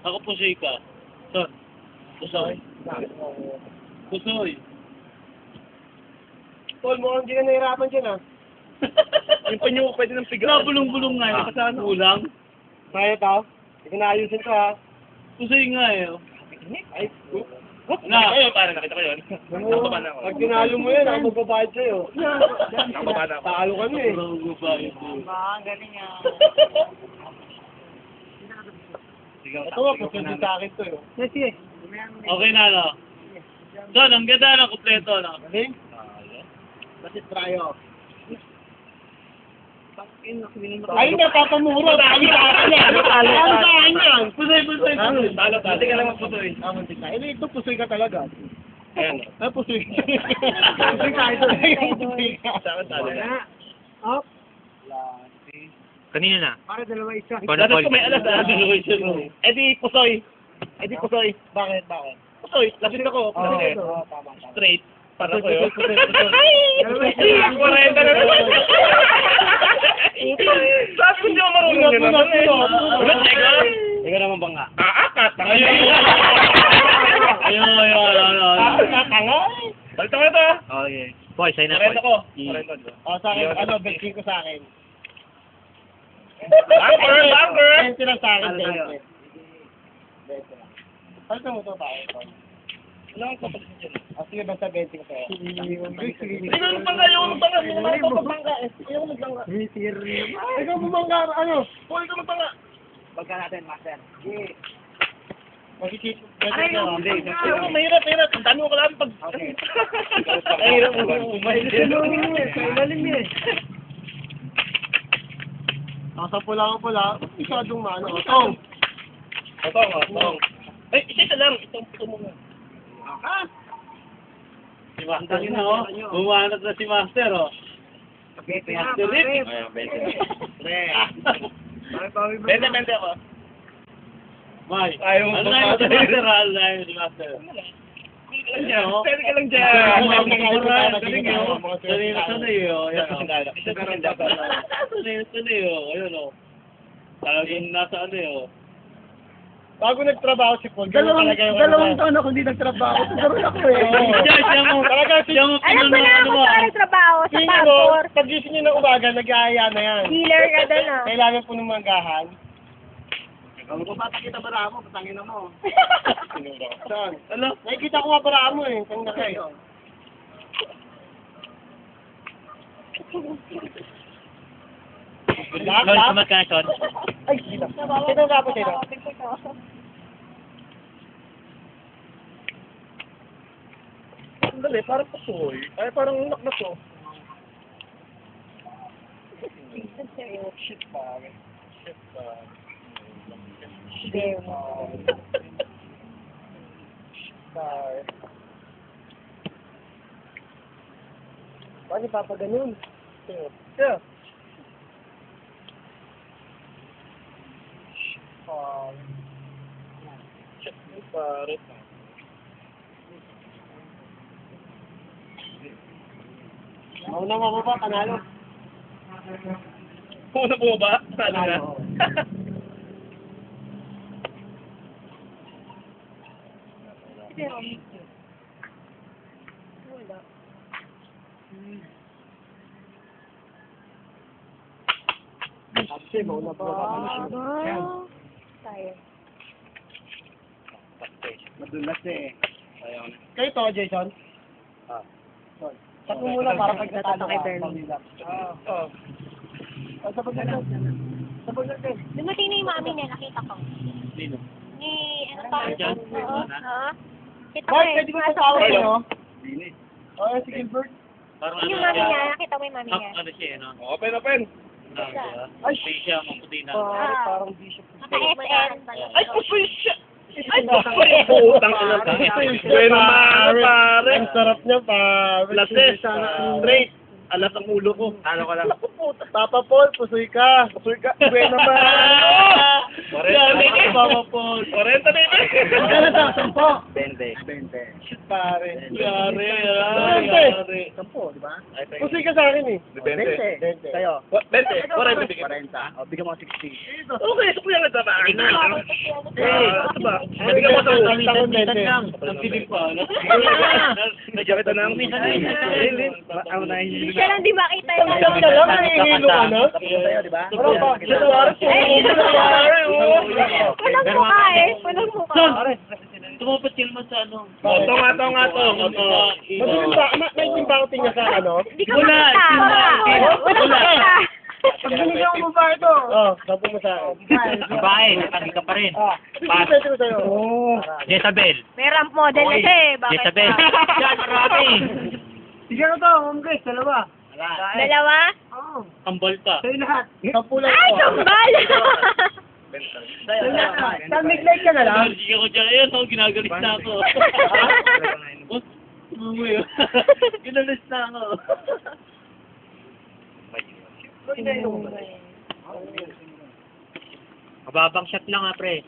Ako pusoy ka. Son. Pusoy. Pusoy. Tol, mukhang hindi ka nahirapan dyan, ah. Yung panyo, pwede nang pigaan. Nabulong-bulong nga yun. Kasi ano? Ulang? Kaya tao. Hindi ko naayusin to, ha. Pusoy nga eh. Oh. Ay, Na. Ayun, parang nakita ko yun. Nakababa na ako. pag tinalo mo yan, ako magbabayad sa'yo. Nakababa na ako. Talo ka na, eh. Sobrang babae ko. Ito nga, pusundi sa akin to, eh. Sige. Okay na, no? Son, ang ganda ng kumpleto, no? Galing? Kasi tryo. Ay, napapamuro. Dami sa akin yan. Talo sa akin yan. Pusoy, pusoy, pusoy. Talo. Hindi ka lang magpusoy. Muntik na. Eh, ito pusoy ka talaga. Ayan. Ah, pusoy ka. Pusoy ka. Pusoy ka. Sa akin, talo na. Up. Kanina na. Para dalawa isa. Dapat ko may alas ah. Pusoy. Di pusoy. Di pusoy. Bakit? Bakit? Pusoy. Lapit ako. Kasi Tama. straight. Para ko yun. Pusoy. Ay! 40 na naman. Sabi ko hindi ako marunong yun. Ulit, teka. Ikaw naman banga. Aakat. Ayun. Tanga. Balik ako ito. Okay. Boy, sign up. Parento ko. boy. Parento. O, sa akin, ano, benching ko sa akin. Banker. 20 lang sa akin, 20. 20 lang. Palitan mo ito, bakit? Ano ang kapatid dyan? O, sige, basta 20 ko sa'yo. Hindi ko magpangga. Ayaw magpangga. Hindi naman ako magpangga. Ayaw magpangga. Ikaw bumangga, ano? Huwag ka magpangga. Pagka natin, master. Sige. Makikip. Ayaw, mahirap. Ang dami ko kailangan pag... Okay. Ay, hirap mo. Malim eh. Nasa pula. Masyadong maano. Otong. Otong. Ay, isa lang. Ito mo nga. Si Master na, oh. Bumanat na si Master, oh. Master Rick. Bente ako. May. Ayaw mo Ano ba? na yun si Master, ha? Ano na yun si Master? Pwede ka lang dyan. Sanay na sanay, oh. Ayan, oh. Sanay, oh. Ayun, oh. Talagang nasa ano, oh. Bago nagtrabaho si Paul, dalawang taon ako hindi nagtrabaho. Nagkaroon ako eh. Siya mo Alam ko na kung saan nagtrabaho, sa Tingin mo, Pagcor. pag-gising niyo ng umaga, nag-aaya na yan. Dealer ka doon, ah. Kailangan po ng manggahan. Ang bata kita bara mo, patangin na mo. Saan? Ano? Nakikita ko nga para mo eh. Kung nakayo. Lord, sumat ka na, Sean. Ay, sino? Sino dapat sino? Sandali, parang pusoy. Ay, parang unak na to. Shit, pare. Pare. Paano papaganon? Yeah. Pare. Mauna mo ba? Panalo. Una po ba? Ano na? Kasi mauna pa. Tayo. Madulas eh. Kayo to, Jason? Sabi mo muna para pag natalo ka. Oo. Sabag natin. Dumating na yung mami niya, nakita ko. Sino? Ni, ano pa? Diyan? Oo. Ha? Kita ko Boy, eh. pwede ko pasawa Nasa- sa'yo? Oo, si Gilbert. Parang Yung ano mami siya? niya, nakita mo yung mami niya. Ano siya, no? Open. Ay, Siya, maputi na. parang bishop. Naka-SN. Ay, pusoy siya! Ay, pusoy! Putang ina. Bueno, pare. Ang sarap niya, pare. Lases. Straight. Alas ang ulo ko. Talo ka lang. Papa Paul, pusoy ka. Pusoy ka. Bueno, pare. Yari, Mama Paul. 40 na yun. Magkano to? 10? 20. 20. Shit, pare. Yari, Yari. 10, di ba? Pusoy ka sa akin eh. 20. Sa'yo. 20. 40 bigyan. 40. O, bigyan mo 60. Okay, so kuya nga ba? Ito ba? Bigyan Bigyan mo mo to. to. Isang 20. Ang piling pa, ano? Bigyan kita ng... Ako na Hindi siya lang di makita yung Isang na lang, nangihilo ka na? Sa'yo, di ba? Ano ba? Walang mukha eh. Walang mukha. Tumapat ka naman sa ano. Ito nga to. Madilim ba? May timbang niya sa ano? Hindi ka Wala, makita. wala. Walang makita. Pag binigyan mo ba ito? Oo, sabi mo sa akin. Babae, natanggi ka pa rin. Pass. Pwede ko sa'yo. Oo. Jezabel. May ramp model na siya eh. Bakit Jezabel. pa? Yan, marami. Bigyan ko to, Ma'am Grace, dalawa. Dalawa? Oo. Kambal pa. Sa'yo lahat. Sampu lang Ay, ako. tumbal! Sa'yo lahat. Sa mid-light ka na lang. Energy ako dyan. Ayun, ako, ginagalis na ako. Umuwi. Ginalis na ako. Mababang shot lang, pre.